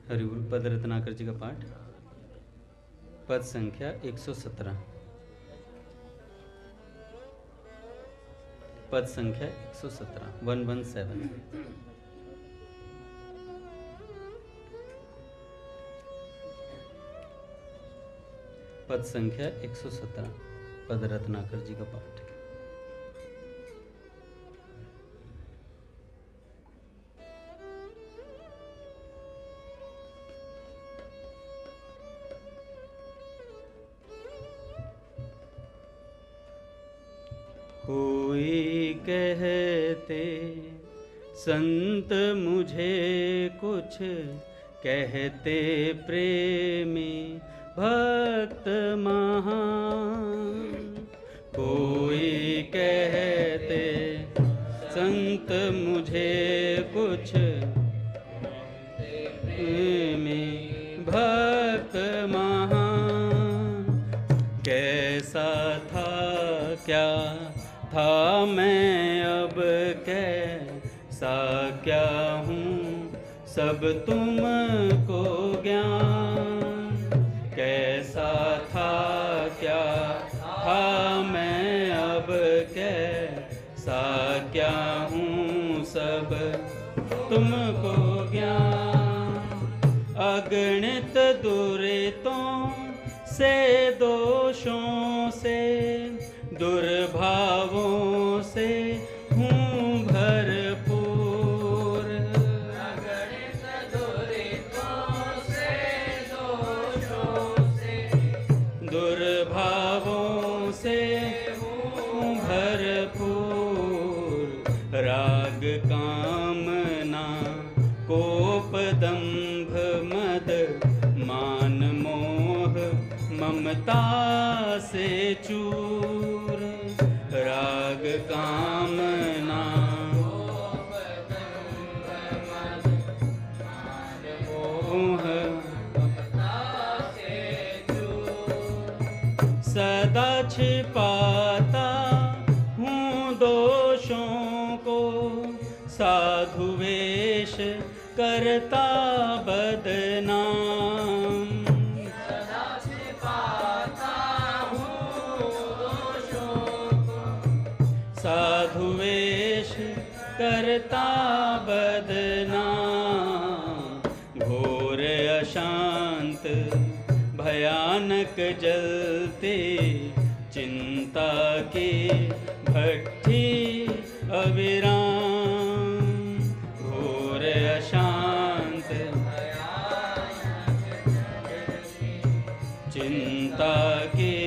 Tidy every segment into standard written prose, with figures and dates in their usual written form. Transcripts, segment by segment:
हरिबोल। पद रत्नाकर जी का पाठ, पद संख्या 117। पद संख्या 117, 117। पद संख्या 117, पद रत्नाकर जी का पाठ। कोई कहते संत मुझे कुछ, कहते प्रेमी भक्त महान। कोई कहते संत मुझे कुछ, प्रेमी भक्त महान। कैसा था क्या था मैं अब कैसा क्या हूँ, सब तुमको ज्ञान। कैसा था क्या था मैं अब कैसा क्या हूँ, सब तुमको ज्ञान। अगणित दुरितों से, दोषों से, दुर्भावों से हूँ भरपूर। अगणित दुरितों से, दोषों से, दुर्भावों से हूँ भरपूर। राग कामना कोप दंभ मद मान मोह ममता से चूर। राग कामना मोह सदा छिपाता हूँ दोषों को, साधु वेश करता बदनाम। साधु वेश करता बदनाम। घोर अशांत भयानक जलते, चिंता की भट्ठी अविराम। घोर अशांत चिंता की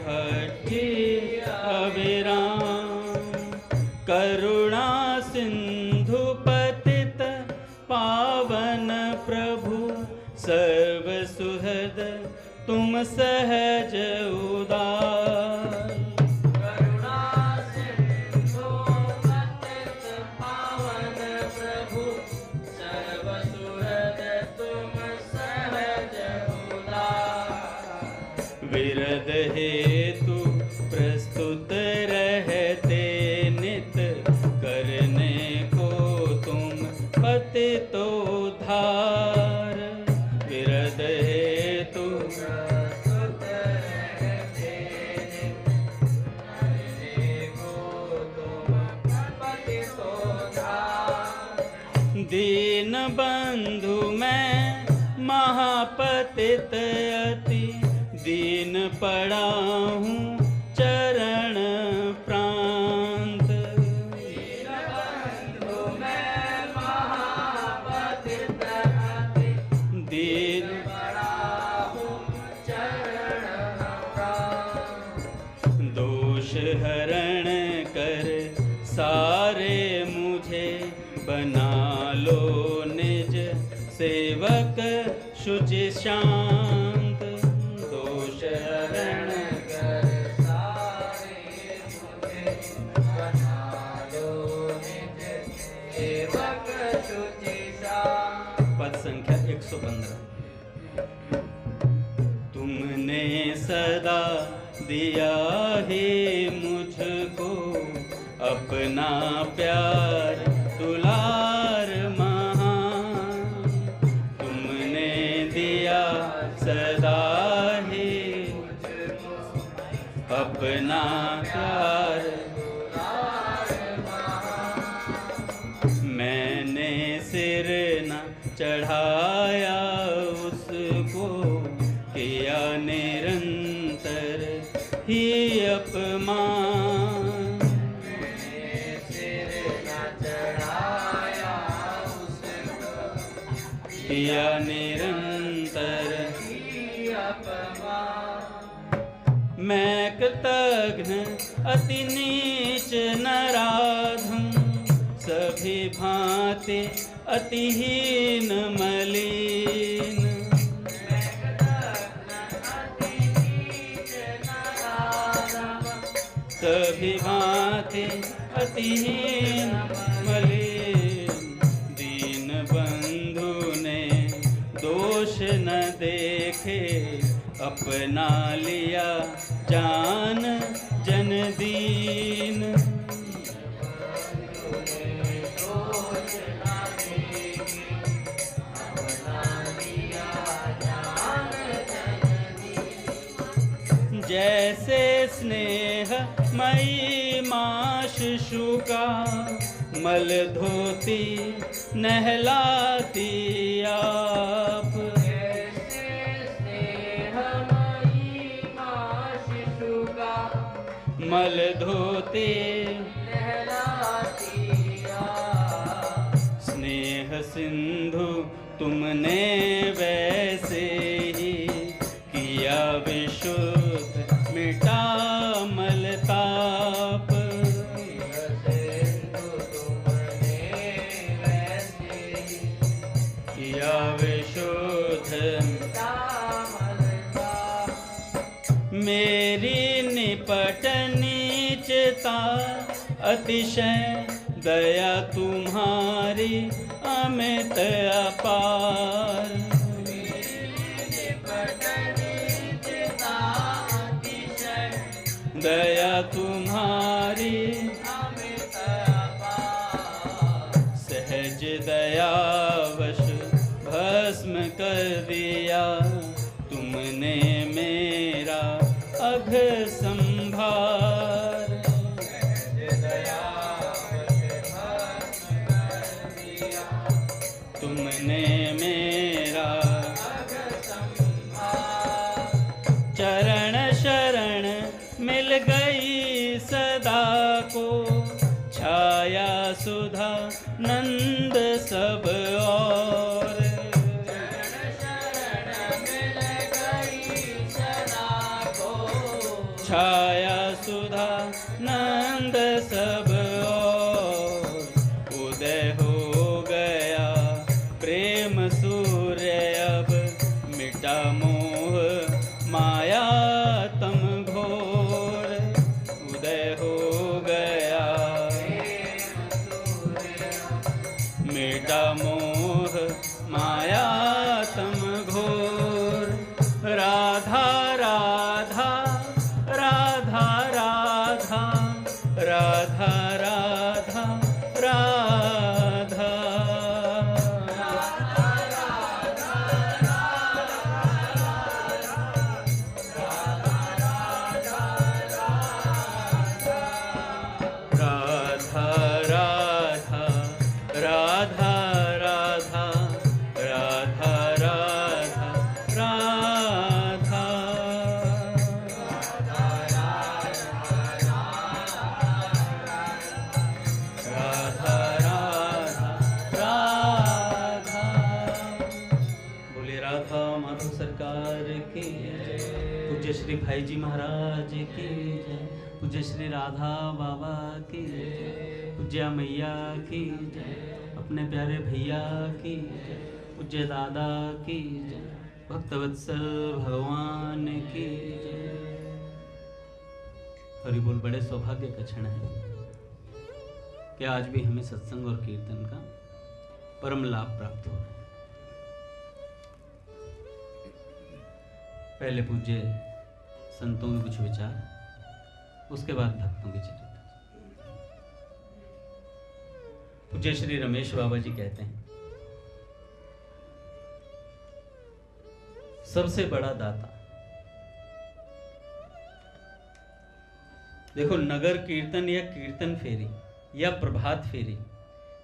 भट्ठी अविराम। करुणा सिंधु पतित पावन प्रभु, सर्व सुहृद तुम सहज उदार। करुणा सिंधु पतित पावन प्रभु, सर्व सुहृद तुम सहज उदार। विरद हेतु प्रस्तुत रहते नित, करने को तुम पतितोद्धार। विरद हेतु प्रस्तुत रहते नित, करने को तुम पतितोद्धार। दीन बंधु मैं महापतित अति, दीन पड़ा हूँ चरण प्रांत। दीन बंधु मैं महापतित अति, दीन पड़ा हूँ चरण प्रांत। दोष हरण कर सारे मुझे, बना लो निज सेवक शुचि शांत। दोष हरण कर सारे मुझे, बना लो निज सेवक शुचि शांत। पद संख्या 115। तुमने सदा दिया है मुझको अपना प्यार दुलार महान। तुमने सदा ही अपना प्यार मैंने सिर न चढ़ाया उसको, किया निरंतर ही अपमान। सिर न चढ़ाया उसको, किया निरंतर ही अपमान। मैं कृतघ्न अति नीच नराधम, सभी भांति अतिहीन मलिन। सभी भांति अतिहीन मलिन। दीन बंधु ने दोष न देखे, अपना लिया जान जन दीन। जैसे स्नेह मई माँ शिशु का, मल धोती नहलाती आप। मल धोते स्नेह सिंधु तुमने वैसे ही किया विशुद्ध मिटा मलताप। किया विशुद्ध मेरी निपट नीचता अतिशय, दया तुम्हारी अमित अपार। दया तुम्हारी अमित अपार। सहज दयावश भस्म कर दिया, तुमने मेरा अघ संभार। तुमने मेरा अघ संभार। चरण शरण मिल गई सदा को, छाया सुधा नंद सब और। छाया सुधा नंद सब और। उदय हो गया प्रेम सूर्य अब, मिटा मोह माया तम घोर। उदय हो गया मिटा मोह माया तम घोर। राधा राधा राधा राधा राधा राधा राधा। राधा राधा राधा राधा राधा राधा राधा। राधा राधा राधा। बोले राधा माधव सरकार की जय। पूज्य श्री भाई जी महाराज की जय। पूज्य श्री राधा बाबा की जय। पूज्य मैया की जय। अपने प्यारे भैया की जय। पूज्य दादा की जय। भक्तवत्सल भगवान की जय। हरि बोल। बड़े सौभाग्य का क्षण है कि आज भी हमें सत्संग और कीर्तन का परम लाभ प्राप्त हो रहा है। पहले पूज्य संतों के कुछ विचार, उसके बाद भक्तों के चरित्र। पूज्य श्री रमेश बाबा जी कहते हैं, सबसे बड़ा दाता। देखो, नगर कीर्तन या कीर्तन फेरी या प्रभात फेरी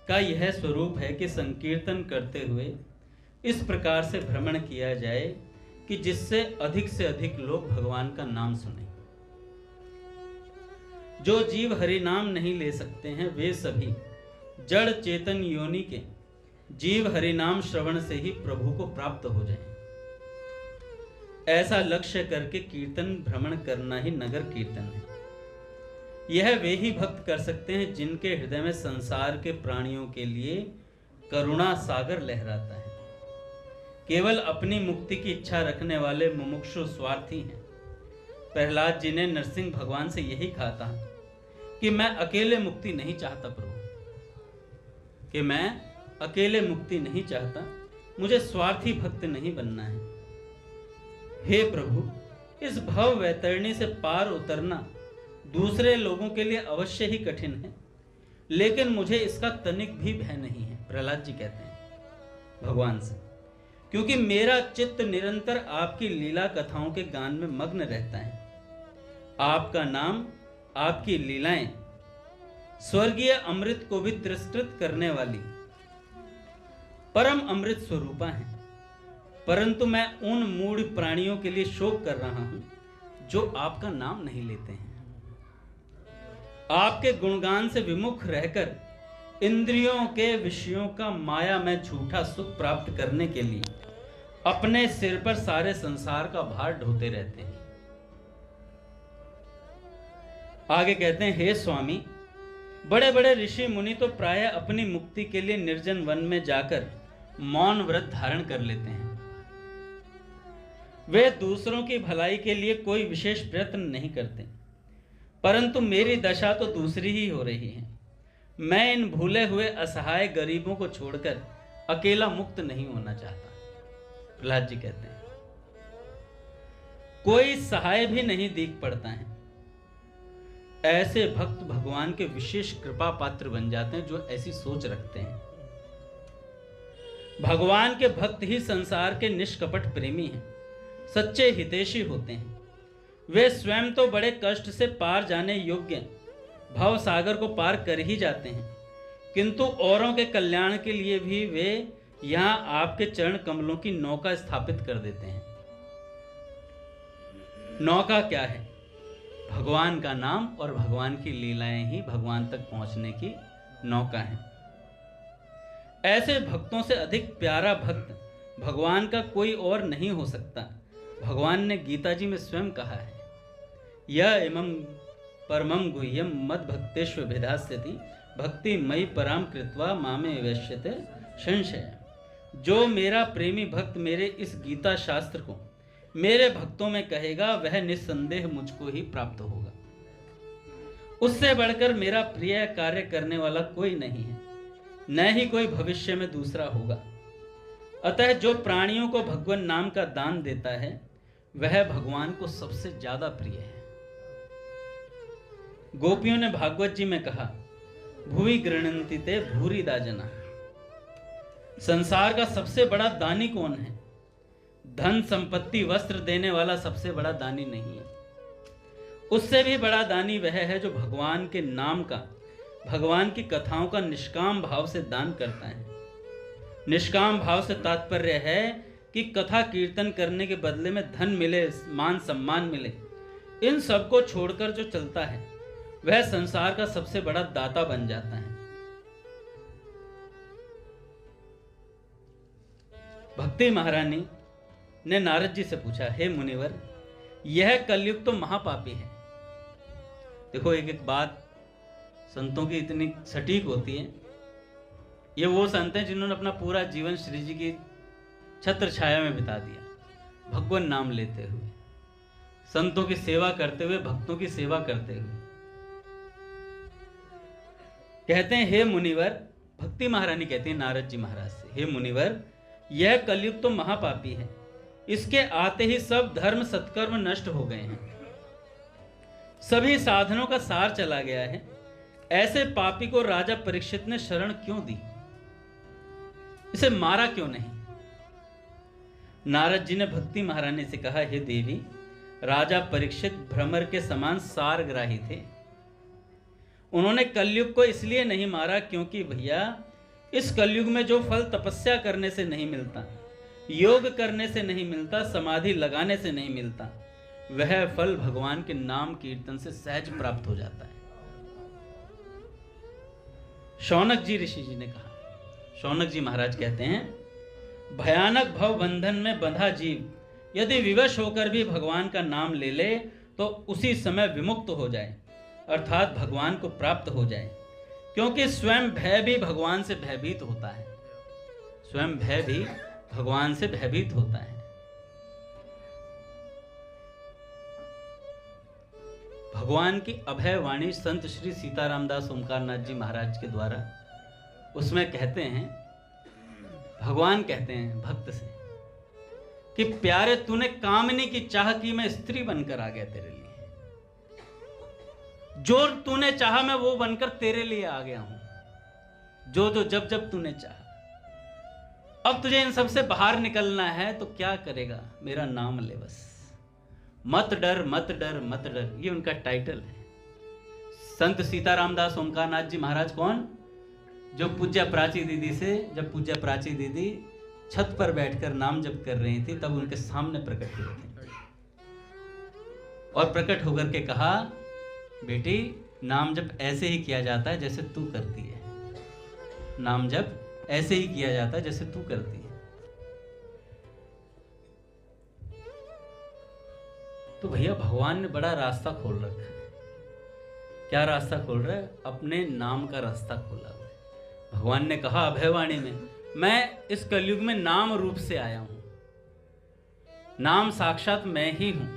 का यह स्वरूप है कि संकीर्तन करते हुए इस प्रकार से भ्रमण किया जाए कि जिससे अधिक से अधिक लोग भगवान का नाम सुने। जो जीव हरि नाम नहीं ले सकते हैं वे सभी जड़ चेतन योनि के जीव हरि नाम श्रवण से ही प्रभु को प्राप्त हो जाएं। ऐसा लक्ष्य करके कीर्तन भ्रमण करना ही नगर कीर्तन है। यह वे ही भक्त कर सकते हैं जिनके हृदय में संसार के प्राणियों के लिए करुणा सागर लहराता है। केवल अपनी मुक्ति की इच्छा रखने वाले मुमुक्षु स्वार्थी हैं। प्रहलाद जी ने नरसिंह भगवान से यही कहा था कि मैं अकेले मुक्ति नहीं चाहता प्रभु, कि मैं अकेले मुक्ति नहीं चाहता, मुझे स्वार्थी भक्त नहीं बनना है। हे प्रभु, इस भव वैतरणी से पार उतरना दूसरे लोगों के लिए अवश्य ही कठिन है, लेकिन मुझे इसका तनिक भी भय नहीं है। प्रहलाद जी कहते हैं भगवान से, क्योंकि मेरा चित्त निरंतर आपकी लीला कथाओं के गान में मग्न रहता है। आपका नाम, आपकी लीलाएं स्वर्गीय अमृत को भी तिरस्कृत करने वाली परम अमृत स्वरूपा हैं, परंतु मैं उन मूढ़ प्राणियों के लिए शोक कर रहा हूं जो आपका नाम नहीं लेते हैं। आपके गुणगान से विमुख रहकर इंद्रियों के विषयों का माया में झूठा सुख प्राप्त करने के लिए अपने सिर पर सारे संसार का भार ढोते रहते हैं। आगे कहते हैं, हे स्वामी, बड़े बड़े ऋषि मुनि तो प्रायः अपनी मुक्ति के लिए निर्जन वन में जाकर मौन व्रत धारण कर लेते हैं। वे दूसरों की भलाई के लिए कोई विशेष प्रयत्न नहीं करते, परंतु मेरी दशा तो दूसरी ही हो रही है। मैं इन भूले हुए असहाय गरीबों को छोड़कर अकेला मुक्त नहीं होना चाहता। प्रहलाद जी कहते हैं, कोई सहाय भी नहीं दिख पड़ता है। ऐसे भक्त भगवान के विशेष कृपा पात्र बन जाते हैं जो ऐसी सोच रखते हैं। भगवान के भक्त ही संसार के निष्कपट प्रेमी हैं, सच्चे हितैषी होते हैं। वे स्वयं तो बड़े कष्ट से पार जाने योग्य भव सागर को पार कर ही जाते हैं, किंतु औरों के कल्याण के लिए भी वे यहाँ आपके चरण कमलों की नौका स्थापित कर देते हैं। नौका क्या है? भगवान का नाम और भगवान की लीलाएं ही भगवान तक पहुंचने की नौका है। ऐसे भक्तों से अधिक प्यारा भक्त भगवान का कोई और नहीं हो सकता। भगवान ने गीता जी में स्वयं कहा है, यह इमं परमं गुह्यम मद भक्तेष्व भिधास्यति भक्ति मयि पराम कृत्वा मामे वैश्यते संशय। जो मेरा प्रेमी भक्त मेरे इस गीता शास्त्र को मेरे भक्तों में कहेगा वह निस्संदेह मुझको ही प्राप्त होगा। उससे बढ़कर मेरा प्रिय कार्य करने वाला कोई नहीं है, न ही कोई भविष्य में दूसरा होगा। अतः जो प्राणियों को भगवान नाम का दान देता है वह भगवान को सबसे ज्यादा प्रिय है। गोपियों ने भागवत जी में कहा, भुवि गृह्णन्ति ते भूरिदा जना। संसार का सबसे बड़ा दानी कौन है? धन संपत्ति वस्त्र देने वाला सबसे बड़ा दानी नहीं है। उससे भी बड़ा दानी वह है जो भगवान के नाम का, भगवान की कथाओं का निष्काम भाव से दान करता है। निष्काम भाव से तात्पर्य है कि कथा कीर्तन करने के बदले में धन मिले, मान सम्मान मिले, इन सब को छोड़कर जो चलता है वह संसार का सबसे बड़ा दाता बन जाता है। भक्ति महारानी ने नारद जी से पूछा, हे मुनिवर, यह कलयुग तो महापापी है। देखो, एक एक बात संतों की इतनी सटीक होती है। ये वो संत हैं जिन्होंने अपना पूरा जीवन श्री जी की छत्र छाया में बिता दिया, भगवान नाम लेते हुए, संतों की सेवा करते हुए, भक्तों की सेवा करते हुए। कहते हैं, हे मुनिवर, भक्ति महारानी कहती है नारद जी महाराज से, हे मुनिवर, यह कलयुग तो महापापी है। इसके आते ही सब धर्म सत्कर्म नष्ट हो गए हैं, सभी साधनों का सार चला गया है। ऐसे पापी को राजा परीक्षित ने शरण क्यों दी? इसे मारा क्यों नहीं? नारद जी ने भक्ति महारानी से कहा, हे देवी, राजा परीक्षित भ्रमर के समान सारग्राही थे। उन्होंने कलयुग को इसलिए नहीं मारा क्योंकि भैया इस कलयुग में जो फल तपस्या करने से नहीं मिलता, योग करने से नहीं मिलता, समाधि लगाने से नहीं मिलता, वह फल भगवान के नाम कीर्तन से सहज प्राप्त हो जाता है। शौनक जी ऋषि जी ने कहा, शौनक जी महाराज कहते हैं, भयानक भव बंधन में बंधा जीव यदि विवश होकर भी भगवान का नाम ले ले तो उसी समय विमुक्त हो जाए, अर्थात भगवान को प्राप्त हो जाए, क्योंकि स्वयं भय भी भगवान से भयभीत होता है। स्वयं भय भी भगवान से भयभीत होता है। भगवान की अभय वाणी संत श्री सीतारामदास ओमकारनाथ जी महाराज के द्वारा उसमें कहते हैं, भगवान कहते हैं भक्त से कि प्यारे तूने कामनी की चाह की, मैं स्त्री बनकर आ गया तेरे लिए, जो तूने चाहा मैं वो बनकर तेरे लिए आ गया हूं, जो जो जब जब तूने चाहा। अब तुझे इन सब से बाहर निकलना है तो क्या करेगा, मेरा नाम ले बस, मत डर मत डर मत डर, ये उनका टाइटल है। संत सीतारामदास ओमकारनाथ जी महाराज कौन? जो पूज्य प्राची दीदी से, जब पूज्य प्राची दीदी छत पर बैठकर नाम जप कर रही थी तब उनके सामने प्रकट हुए थे और प्रकट होकर के कहा, बेटी नाम जप ऐसे ही किया जाता है जैसे तू करती है, नाम जप ऐसे ही किया जाता है जैसे तू करती है। तो भैया भगवान ने बड़ा रास्ता खोल रखा है। क्या रास्ता खोल रहा है? अपने नाम का रास्ता खोला हुआ है। भगवान ने कहा अभयवाणी में, मैं इस कलयुग में नाम रूप से आया हूं, नाम साक्षात मैं ही हूं।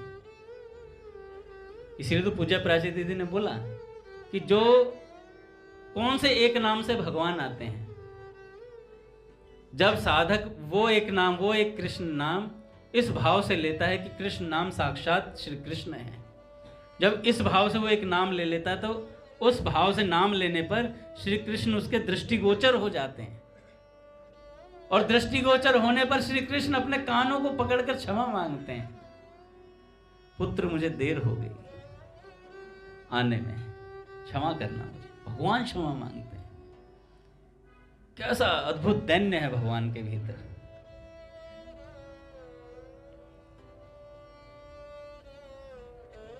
इसीलिए तो पूज्य प्राची दीदी ने बोला कि जो कौन से एक नाम से भगवान आते हैं, जब साधक वो एक नाम, वो एक कृष्ण नाम इस भाव से लेता है कि कृष्ण नाम साक्षात श्री कृष्ण है, जब इस भाव से वो एक नाम ले लेता है तो उस भाव से नाम लेने पर श्री कृष्ण उसके दृष्टिगोचर हो जाते हैं, और दृष्टिगोचर होने पर श्री कृष्ण अपने कानों को पकड़कर क्षमा मांगते हैं, पुत्र मुझे देर हो गई आने में, क्षमा करना मुझे। भगवान क्षमा मांगते हैं। कैसा अद्भुत दैन्य है भगवान के भीतर।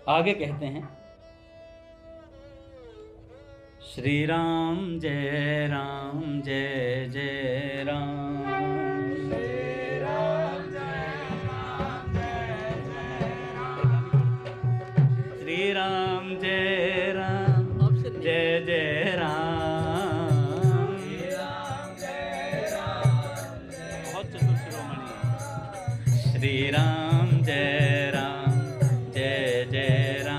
आगे कहते हैं, श्री राम जय राम जय जय राम, श्री राम जय राम जय जय राम, श्री राम जय राम जय जय राम, श्री राम जय राम जय, बहुत चतुर शिरोमणि। श्री राम जय राम जय जय राम,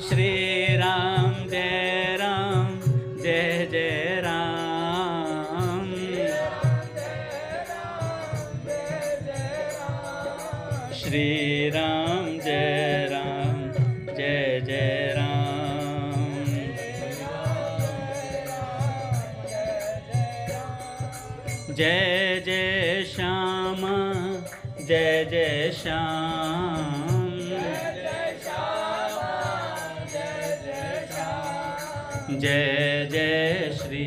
श्री राम जय राम जय जय राम, श्री राम जय राम जय जय राम, जय जय श्यामा जय जय श्याम, जय जय श्री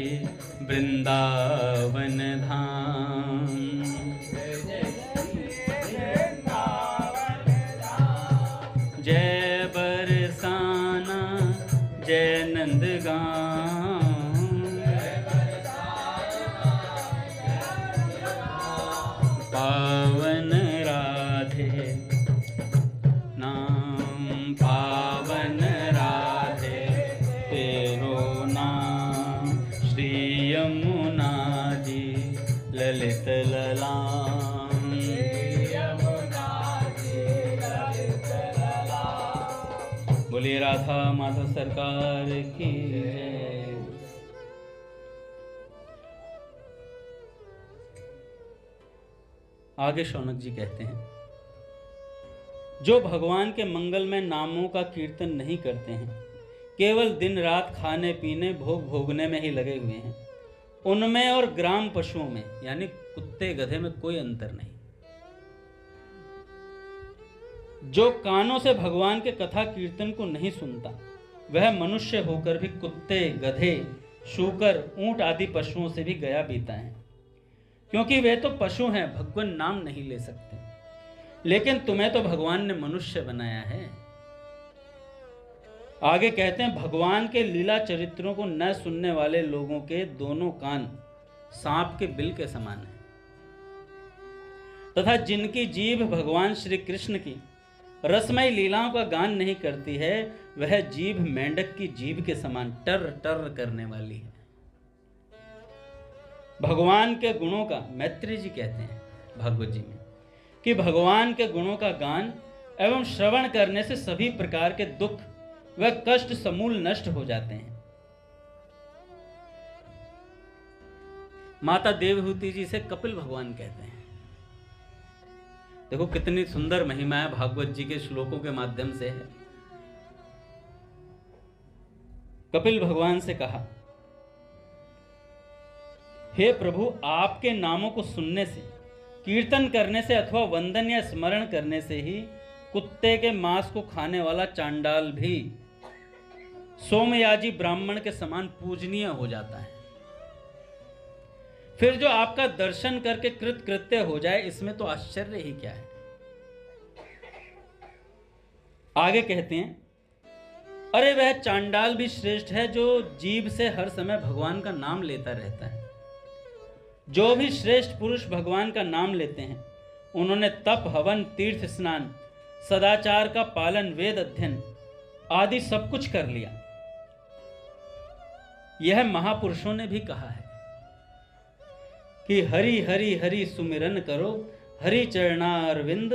वृंदावन धाम, जय बरसाना जय नंदगांव, पावन राधे नाम, पावन राधे तेरो नाम, श्री यमुना जी ललित ललाम, बोलिए राधा माधव सरकार की जय। आगे शौनक जी कहते हैं, जो भगवान के मंगलमय नामों का कीर्तन नहीं करते हैं, केवल दिन रात खाने पीने भोग भोगने में ही लगे हुए हैं। उनमें और ग्राम पशुओं में यानी कुत्ते गधे में कोई अंतर नहीं। जो कानों से भगवान के कथा कीर्तन को नहीं सुनता वह मनुष्य होकर भी कुत्ते गधे शूकर ऊंट आदि पशुओं से भी गया बीता है, क्योंकि वे तो पशु हैं, भगवान नाम नहीं ले सकते। लेकिन तुम्हें तो भगवान ने मनुष्य बनाया है। आगे कहते हैं, भगवान के लीला चरित्रों को न सुनने वाले लोगों के दोनों कान सांप के बिल के समान है, तथा जिनकी जीभ भगवान श्री कृष्ण की रसमय लीलाओं का गान नहीं करती है, वह जीभ मेंढक की जीभ के समान टर टर करने वाली है। भगवान के गुणों का, मैत्री जी कहते हैं भागवत जी में, कि भगवान के गुणों का गान एवं श्रवण करने से सभी प्रकार के दुख व कष्ट समूल नष्ट हो जाते हैं। माता देवहूति जी से कपिल भगवान कहते हैं। देखो कितनी सुंदर महिमा है भागवत जी के श्लोकों के माध्यम से है। कपिल भगवान से कहा, हे प्रभु, आपके नामों को सुनने से, कीर्तन करने से अथवा वंदन या स्मरण करने से ही कुत्ते के मांस को खाने वाला चांडाल भी सोमयाजी ब्राह्मण के समान पूजनीय हो जाता है। फिर जो आपका दर्शन करके कृत कृत्य हो जाए, इसमें तो आश्चर्य ही क्या है। आगे कहते हैं, अरे वह चांडाल भी श्रेष्ठ है जो जीभ से हर समय भगवान का नाम लेता रहता है। जो भी श्रेष्ठ पुरुष भगवान का नाम लेते हैं, उन्होंने तप हवन तीर्थ स्नान सदाचार का पालन वेद अध्ययन आदि सब कुछ कर लिया। यह महापुरुषों ने भी कहा है कि हरि हरि हरि सुमिरन करो, हरि चरणारविंद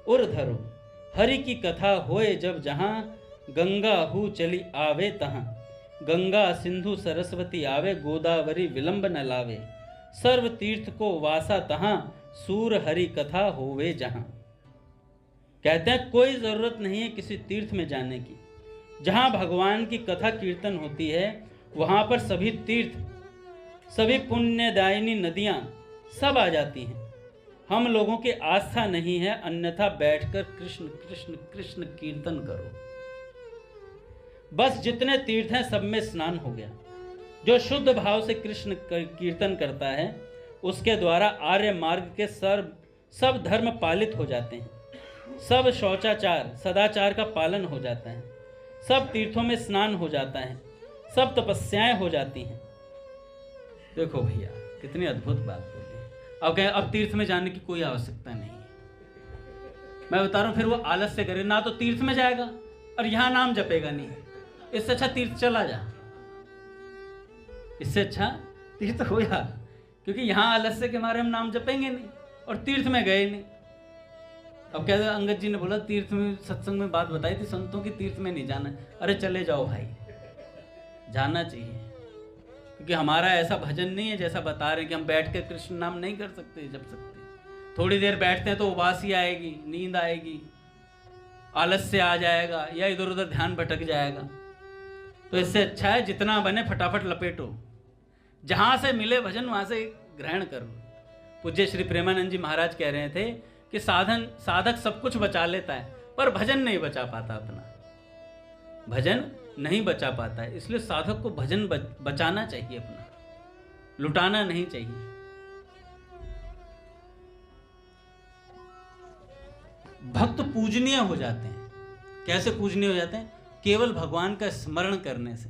उर धरो। हरि की कथा होए जब जहां, गंगा हु चली आवे तहां। गंगा सिंधु सरस्वती आवे, गोदावरी विलंब न लावे। सर्व तीर्थ को वासा तहां, सूर हरि कथा होवे जहां। कहते हैं कोई जरूरत नहीं है किसी तीर्थ में जाने की। जहां भगवान की कथा कीर्तन होती है, वहां पर सभी तीर्थ, सभी पुण्यदायिनी नदियां सब आ जाती हैं। हम लोगों की आस्था नहीं है, अन्यथा बैठकर कृष्ण कृष्ण कृष्ण कीर्तन करो। बस जितने तीर्थ हैं सब में स्नान हो गया। जो शुद्ध भाव से कृष्ण कीर्तन करता है, उसके द्वारा आर्य मार्ग के सब धर्म पालित हो जाते हैं। सब शौचाचार सदाचार का पालन हो जाता है। सब तीर्थों में स्नान हो जाता है। सब तपस्याएं हो जाती हैं। देखो भैया कितनी अद्भुत बात बोली। अब कहें अब तीर्थ में जाने की कोई आवश्यकता नहीं है। मैं बता रहा हूं, फिर वो आलस्य करे, ना तो तीर्थ में जाएगा और यहां नाम जपेगा नहीं। इससे अच्छा तीर्थ चला जा, इससे अच्छा तीर्थ हो जा, क्योंकि यहां आलस्य के मारे हम नाम जपेंगे नहीं और तीर्थ में गए नहीं। अब कहते अंगद जी ने बोला तीर्थ में, सत्संग में बात बताई थी संतों की, तीर्थ में नहीं जाना। अरे चले जाओ भाई, जाना चाहिए, क्योंकि हमारा ऐसा भजन नहीं है जैसा बता रहे हैं कि हम बैठ के कृष्ण नाम नहीं कर सकते जप सकते। थोड़ी देर बैठते हैं तो उबासी आएगी, नींद आएगी, आलस्य आ जाएगा या इधर उधर ध्यान भटक जाएगा। तो इससे अच्छा है जितना बने फटाफट लपेटो, जहां से मिले भजन वहां से ग्रहण करो। पूज्य श्री प्रेमानंद जी महाराज कह रहे थे कि साधक सब कुछ बचा लेता है पर भजन नहीं बचा पाता, अपना भजन नहीं बचा पाता है। इसलिए साधक को भजन बचाना चाहिए, अपना लुटाना नहीं चाहिए। भक्त पूजनीय हो जाते हैं। कैसे पूजनीय हो जाते हैं? केवल भगवान का स्मरण करने से।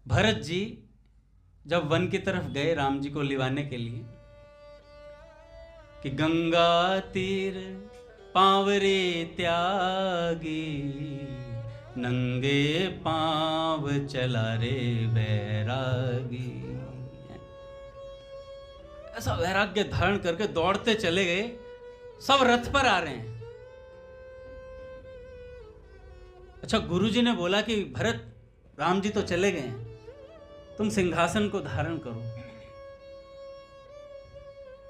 भरत जी जब वन की तरफ गए राम जी को लिवाने के लिए, कि गंगा तीर पांवरे त्यागी, नंगे पांव चला रे बैरागी। ऐसा वैराग्य धारण करके दौड़ते चले गए। सब रथ पर आ रहे हैं। अच्छा, गुरुजी ने बोला कि भरत, राम जी तो चले गए हैं, तुम सिंहासन को धारण करो।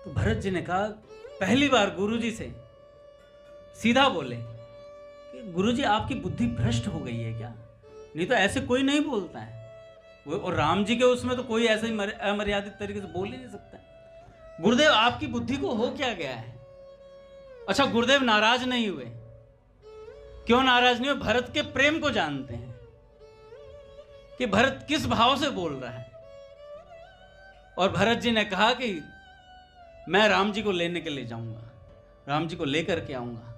तो भरत जी ने कहा, पहली बार गुरुजी से सीधा बोले कि गुरुजी आपकी बुद्धि भ्रष्ट हो गई है क्या? नहीं तो ऐसे कोई नहीं बोलता है। और राम जी के उसमें तो कोई ऐसे ही अमर्यादित तरीके से बोल ही नहीं सकता। गुरुदेव आपकी बुद्धि को हो क्या गया है? अच्छा, गुरुदेव नाराज नहीं हुए। क्यों नाराज नहीं हुए? भरत के प्रेम को जानते हैं कि भरत किस भाव से बोल रहा है। और भरत जी ने कहा कि मैं राम जी को लेने के लिए जाऊंगा, राम जी को लेकर के आऊंगा।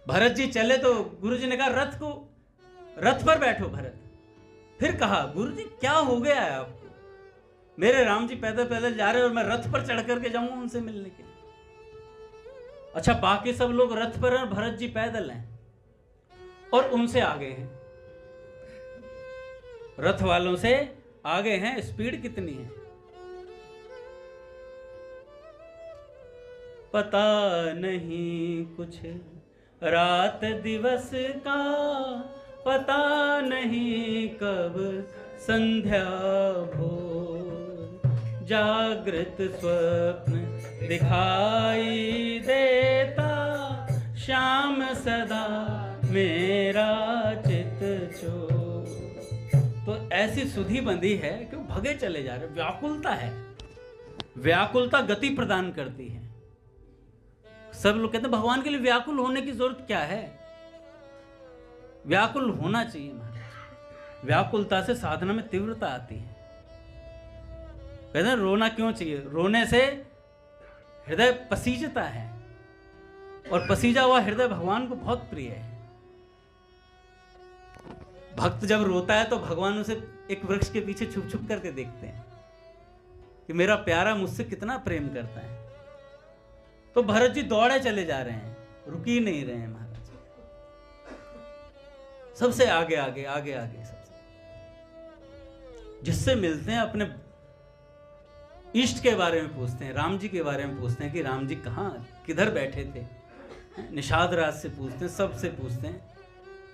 भरत जी चले तो गुरु जी ने कहा रथ पर बैठो भरत। फिर कहा गुरु जी क्या हो गया है आपको? मेरे राम जी पैदल पैदल जा रहे हैं और मैं रथ पर चढ़ करके जाऊंगा उनसे मिलने के लिए। अच्छा, बाकी सब लोग रथ पर हैं, भरत जी पैदल हैं और उनसे आगे हैं, रथ वालों से आगे हैं। स्पीड कितनी है पता नहीं, कुछ रात दिवस का पता नहीं, कब संध्या भोर, जागृत स्वप्न दिखाई देता, श्याम सदा मेरा चित चोर। तो ऐसी सुधि बंधी है कि वो भगे चले जा रहे। व्याकुलता है, व्याकुलता गति प्रदान करती है। सब लोग कहते हैं भगवान के लिए व्याकुल होने की जरूरत क्या है? व्याकुल होना चाहिए महाराज। व्याकुलता से साधना में तीव्रता आती है। कहते हैं रोना क्यों चाहिए? रोने से हृदय पसीजता है और पसीजा हुआ हृदय भगवान को बहुत प्रिय है। भक्त जब रोता है तो भगवान उसे एक वृक्ष के पीछे छुप छुप करके देखते हैं कि मेरा प्यारा मुझसे कितना प्रेम करता है। तो भरत जी दौड़े चले जा रहे हैं, रुक ही नहीं रहे हैं महाराज। सबसे आगे आगे आगे आगे सबसे जिससे मिलते हैं अपने इष्ट के बारे में पूछते हैं, राम जी के बारे में पूछते हैं कि राम जी कहाँ किधर बैठे थे। निषाद राज से पूछते हैं, सबसे पूछते हैं।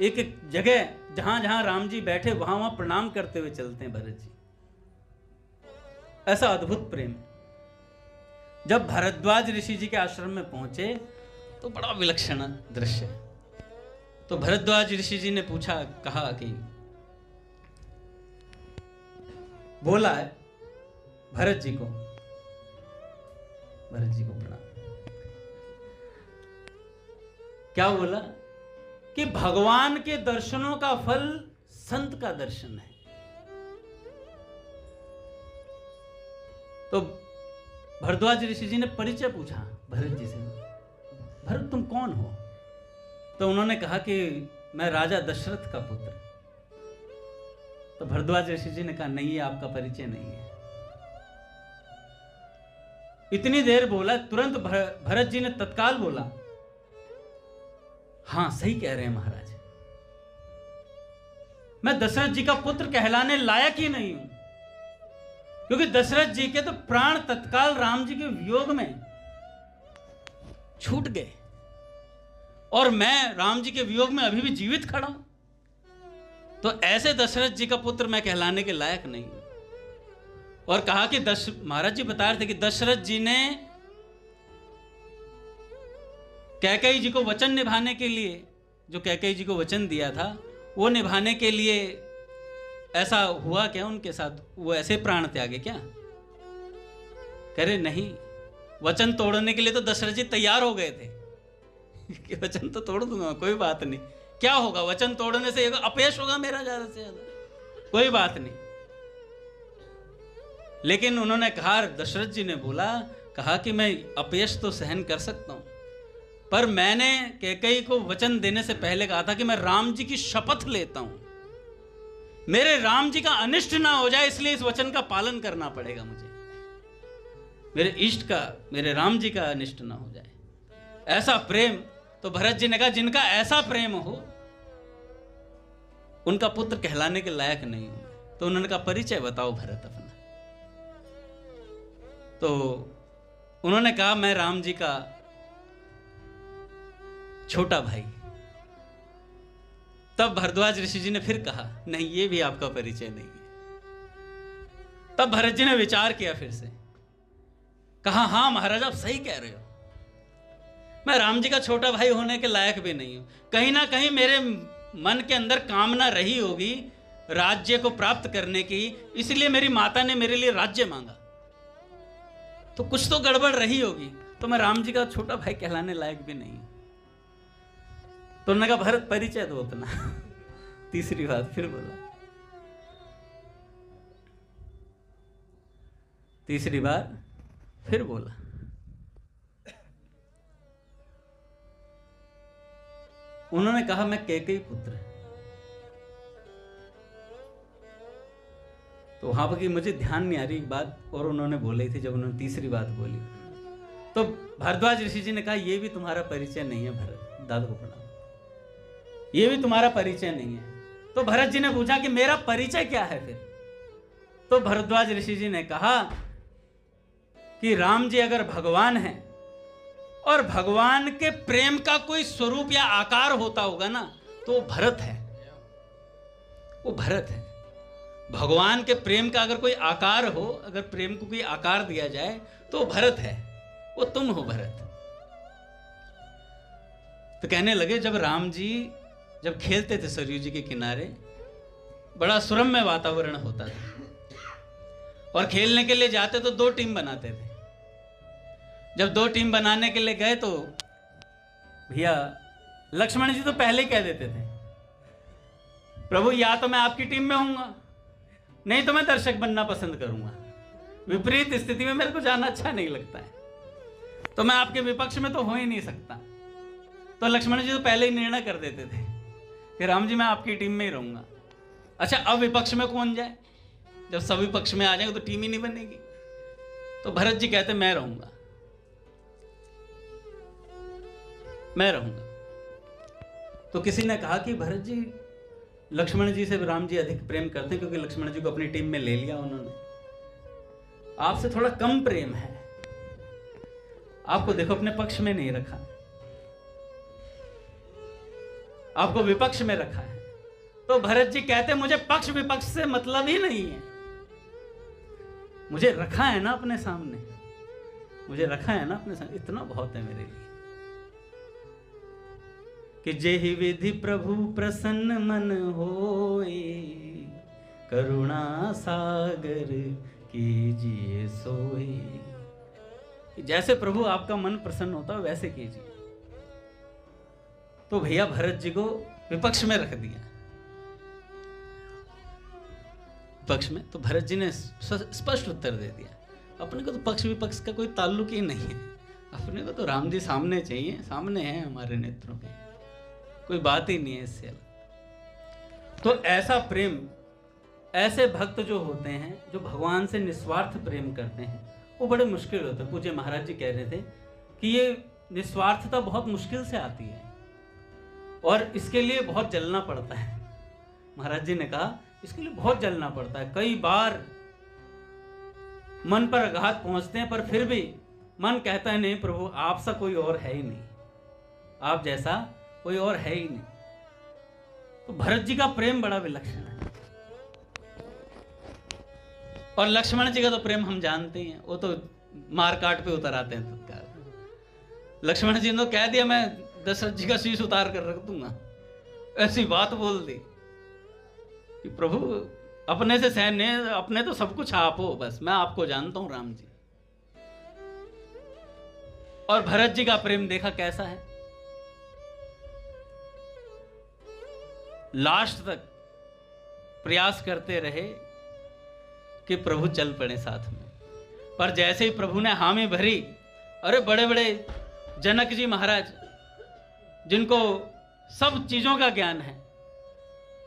एक एक जगह जहां जहां राम जी बैठे वहां वहां प्रणाम करते हुए चलते हैं भरत जी। ऐसा अद्भुत प्रेम। जब भरद्वाज ऋषि जी के आश्रम में पहुंचे तो बड़ा विलक्षण दृश्य। तो भरद्वाज ऋषि जी ने पूछा, कहा कि बोला है भरत जी को प्रणाम। क्या बोला कि भगवान के दर्शनों का फल संत का दर्शन है। तो भरद्वाज ऋषि जी ने परिचय पूछा भरत जी से, भरत तुम कौन हो? तो उन्होंने कहा कि मैं राजा दशरथ का पुत्र। तो भरद्वाज ऋषि जी ने कहा नहीं, ये आपका परिचय नहीं है। इतनी देर बोला, तुरंत भरत जी ने तत्काल बोला, हाँ सही कह रहे हैं महाराज, मैं दशरथ जी का पुत्र कहलाने लायक ही नहीं हूं, क्योंकि दशरथ जी के तो प्राण तत्काल राम जी के वियोग में छूट गए और मैं राम जी के वियोग में अभी भी जीवित खड़ा हूं। तो ऐसे दशरथ जी का पुत्र मैं कहलाने के लायक नहीं हूं। और कहा कि महाराज जी बता रहे थे कि दशरथ जी ने कैकेयी जी को वचन निभाने के लिए, जो कैकेयी जी को वचन दिया था वो निभाने के लिए ऐसा हुआ क्या उनके साथ? वो ऐसे प्राण त्यागे क्या? कह रहे नहीं, वचन तोड़ने के लिए तो दशरथ जी तैयार हो गए थे कि वचन तो तोड़ दूंगा, कोई बात नहीं, क्या होगा वचन तोड़ने से? अपयश होगा मेरा ज्यादा से ज्यादा, कोई बात नहीं। लेकिन उन्होंने कहा, दशरथ जी ने बोला, कहा कि मैं अपयश तो सहन कर सकता हूं, पर मैंने कैकेयी को वचन देने से पहले कहा था कि मैं राम जी की शपथ लेता हूं, मेरे राम जी का अनिष्ट ना हो जाए, इसलिए इस वचन का पालन करना पड़ेगा मुझे, मेरे इष्ट का, मेरे राम जी का अनिष्ट ना हो जाए। ऐसा प्रेम। तो भरत जी ने कहा जिनका ऐसा प्रेम हो उनका पुत्र कहलाने के लायक नहीं हो। तो उन्होंने कहा परिचय बताओ भरत अपना। तो उन्होंने कहा मैं राम जी का छोटा भाई। तब भरद्वाज ऋषि जी ने फिर कहा नहीं, ये भी आपका परिचय नहीं है। तब भरत जी ने विचार किया, फिर से कहा हाँ महाराज आप सही कह रहे हो, मैं राम जी का छोटा भाई होने के लायक भी नहीं हूँ। कहीं ना कहीं मेरे मन के अंदर कामना रही होगी राज्य को प्राप्त करने की, इसलिए मेरी माता ने मेरे लिए राज्य मांगा। तो कुछ तो गड़बड़ रही होगी, तो मैं राम जी का छोटा भाई कहलाने लायक भी नहीं हूँ। तो उन्होंने कहा भरत परिचय दो अपना। तीसरी बात फिर बोला, तीसरी बार फिर बोला। उन्होंने कहा मैं कैकेयी पुत्र। तो वहां पर मुझे ध्यान नहीं आ रही बात, और उन्होंने बोली थी जब उन्होंने तीसरी बात बोली, तो भारद्वाज ऋषि जी ने कहा ये भी तुम्हारा परिचय नहीं है भरत, दादा को प्रणाम, ये भी तुम्हारा परिचय नहीं है। तो भरत जी ने पूछा कि मेरा परिचय क्या है फिर? तो भारद्वाज ऋषि जी ने कहा कि राम जी अगर भगवान हैं और भगवान के प्रेम का कोई स्वरूप या आकार होता होगा ना, तो वो भरत है, वो भरत है। भगवान के प्रेम का अगर कोई आकार हो, अगर प्रेम को कोई आकार दिया जाए तो वो भरत है, वो तुम हो भरत। तो कहने लगे जब राम जी जब खेलते थे सरयू जी के किनारे, बड़ा सुरम्य वातावरण होता था, और खेलने के लिए जाते तो 2 टीम बनाते थे। जब 2 टीम बनाने के लिए गए तो भैया लक्ष्मण जी तो पहले ही कह देते थे, प्रभु या तो मैं आपकी टीम में हूंगा, नहीं तो मैं दर्शक बनना पसंद करूंगा। विपरीत स्थिति में मेरे को जाना अच्छा नहीं लगता है, तो मैं आपके विपक्ष में तो हो ही नहीं सकता। तो लक्ष्मण जी तो पहले ही निर्णय कर देते थे कि राम जी मैं आपकी टीम में ही रहूंगा। अच्छा अब विपक्ष में कौन जाए? जब सब विपक्ष में आ जाएंगे तो टीम ही नहीं बनेगी। तो भरत जी कहते मैं रहूंगा, मैं रहूंगा। तो किसी ने कहा कि भरत जी लक्ष्मण जी से राम जी अधिक प्रेम करते हैं, क्योंकि लक्ष्मण जी को अपनी टीम में ले लिया उन्होंने, आपसे थोड़ा कम प्रेम है, आपको देखो अपने पक्ष में नहीं रखा, आपको विपक्ष में रखा है। तो भरत जी कहते मुझे पक्ष विपक्ष से मतलब ही नहीं है, मुझे रखा है ना अपने सामने, मुझे रखा है ना अपने सामने, इतना बहुत है मेरे लिए कि जेहि विधि प्रभु प्रसन्न मन होए, करुणा सागर कीजिए सोए। जैसे प्रभु आपका मन प्रसन्न होता है वैसे कीजिए। तो भैया भरत जी को विपक्ष में रख दिया, पक्ष में। तो भरत जी ने स्पष्ट उत्तर दे दिया, अपने को तो पक्ष विपक्ष का कोई ताल्लुक ही नहीं है, अपने को तो राम जी सामने चाहिए, सामने हैं हमारे नेत्रों के, कोई बात ही नहीं है इससे अलग। तो ऐसा प्रेम, ऐसे भक्त जो होते हैं जो भगवान से निस्वार्थ प्रेम करते हैं, वो बड़े मुश्किल होते हैं। पूज्य महाराज जी कह रहे थे कि ये निस्वार्थता बहुत मुश्किल से आती है और इसके लिए बहुत जलना पड़ता है। महाराज जी ने कहा इसके लिए बहुत जलना पड़ता है, कई बार मन पर आघात पहुंचते हैं, पर फिर भी मन कहता है नहीं प्रभु आप सा कोई और है ही नहीं, आप जैसा कोई और है ही नहीं। तो भरत जी का प्रेम बड़ा विलक्षण है, और लक्ष्मण जी का तो प्रेम हम जानते ही हैं, वो तो मारकाट पे उतर आते हैं तत्काल। लक्ष्मण जी ने तो कह दिया मैं दशरथ जी का शीश उतार कर रख दूंगा, ऐसी बात बोल दी कि प्रभु अपने से सैन्य, अपने तो सब कुछ आप हो, बस मैं आपको जानता हूं राम जी। और भरत जी का प्रेम देखा कैसा है, लास्ट तक प्रयास करते रहे कि प्रभु चल पड़े साथ में, पर जैसे ही प्रभु ने हामी भरी, अरे बड़े बड़े जनक जी महाराज जिनको सब चीजों का ज्ञान है,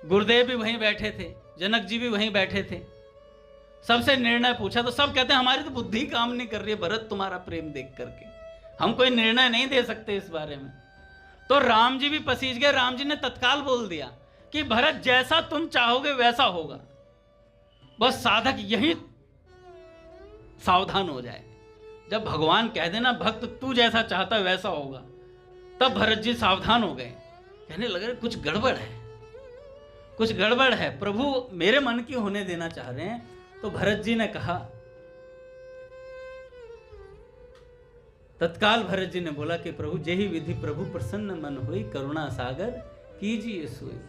गुरुदेव भी वहीं बैठे थे, जनक जी भी वहीं बैठे थे, सबसे निर्णय पूछा तो सब कहते हैं हमारी तो बुद्धि काम नहीं कर रही है भरत तुम्हारा प्रेम देख करके, हम कोई निर्णय नहीं दे सकते इस बारे में। तो राम जी भी पसीज गए, राम जी ने तत्काल बोल दिया कि भरत जैसा तुम चाहोगे वैसा होगा, बस साधक यही सावधान हो जाए। जब भगवान कह देना भक्त तू जैसा चाहता वैसा होगा, तब भरत जी सावधान हो गए, कहने लगे कुछ गड़बड़ है, कुछ गड़बड़ है, प्रभु मेरे मन की होने देना चाह रहे हैं। तो भरत जी ने कहा तत्काल भरत जी ने बोला कि प्रभु जेहि विधि प्रभु प्रसन्न मन हुई, करुणा सागर कीजिए सोई।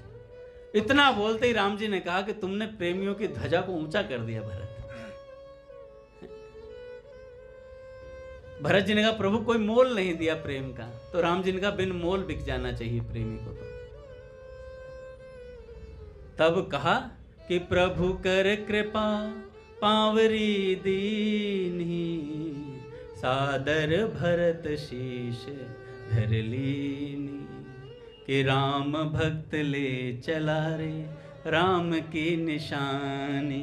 इतना बोलते ही राम जी ने कहा कि तुमने प्रेमियों की ध्वजा को ऊंचा कर दिया भरत। भरत जी ने कहा प्रभु कोई मोल नहीं दिया प्रेम का, तो राम जी ने कहा बिन मोल बिक जाना चाहिए प्रेमी को। तो तब कहा कि प्रभु कर कृपा पावरी दीन्ही, सादर भरत शीश धर लीनी। कि राम भक्त ले चला रे राम की निशानी,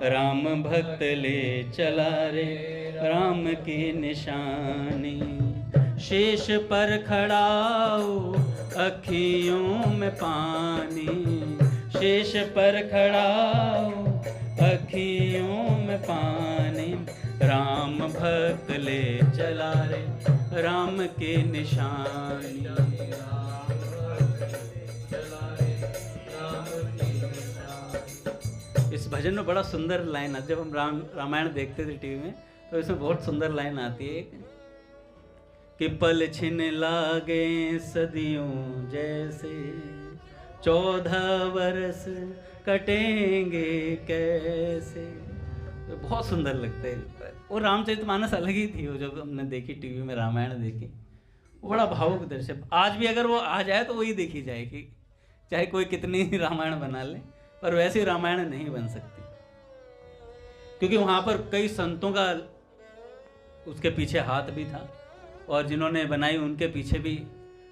राम भक्त ले चला रे राम की निशानी। शेष पर खड़ाओ अखियों में पानी, शेष पर खड़ाओ अखियों में पानी। राम भक्त ले चला रे राम के निशानी। इस भजन में बड़ा सुंदर लाइन है। जब हम रामायण देखते थे टीवी में तो इसमें बहुत सुंदर लाइन आती है कि पल छिन लागे सदियों जैसे, 14 वर्ष कटेंगे कैसे। तो बहुत सुंदर लगता है। वो रामचरितमानस अलग ही थी, वो जब हमने देखी टीवी में रामायण देखी, वो बड़ा भावुक दृश्य। आज भी अगर वो आ जाए तो वही देखी जाएगी, चाहे कोई कितनी रामायण बना ले, पर वैसी रामायण नहीं बन सकती, क्योंकि वहां पर कई संतों का उसके पीछे हाथ भी था, और जिन्होंने बनाई उनके पीछे भी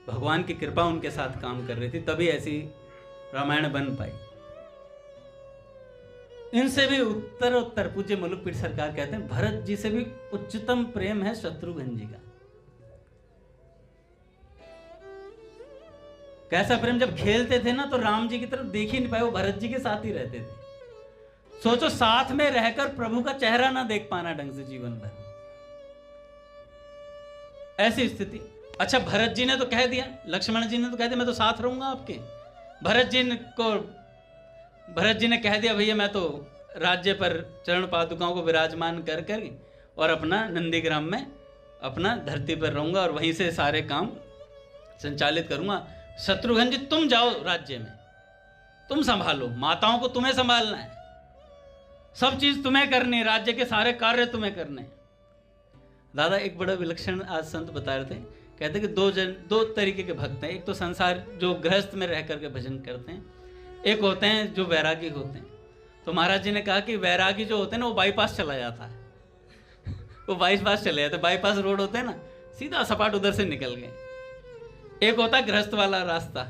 भगवान की कृपा उनके साथ काम कर रही थी, तभी ऐसी रामायण बन पाई। इनसे भी उत्तर पूज्य मुलुकपीठ सरकार कहते हैं भरत जी से भी उच्चतम प्रेम है शत्रुघ्न जी का। कैसा प्रेम, जब खेलते थे ना तो राम जी की तरफ देख ही नहीं पाए, वो भरत जी के साथ ही रहते थे। सोचो साथ में रहकर प्रभु का चेहरा ना देख पाना ढंग से जीवन भर, ऐसी स्थिति। अच्छा भरत जी ने तो कह दिया, लक्ष्मण जी ने तो कह दिया मैं तो साथ रहूंगा आपके। भरत जी ने कह दिया भैया मैं तो राज्य पर चरण पादुकाओं को विराजमान कर कर और अपना नंदीग्राम में अपना धरती पर रहूंगा और वहीं से सारे काम संचालित करूंगा। शत्रुघ्न जी तुम जाओ राज्य में, तुम संभालो, माताओं को तुम्हें संभालना है, सब चीज तुम्हें करनी है, राज्य के सारे कार्य तुम्हें करने हैं। दादा एक बड़ा विलक्षण आज संत बता रहे थे, कहते कि दो तरीके के भक्त हैं। एक तो संसार जो गृहस्थ में रह करके भजन करते हैं, एक होते हैं जो वैरागी होते हैं। तो महाराज जी ने कहा कि वैरागी जो होते हैं ना वो बाईपास चला जाता है वो बाईपास चले जाते, बाईपास रोड होते हैं ना, सीधा सपाट उधर से निकल गए। एक होता है गृहस्थ वाला रास्ता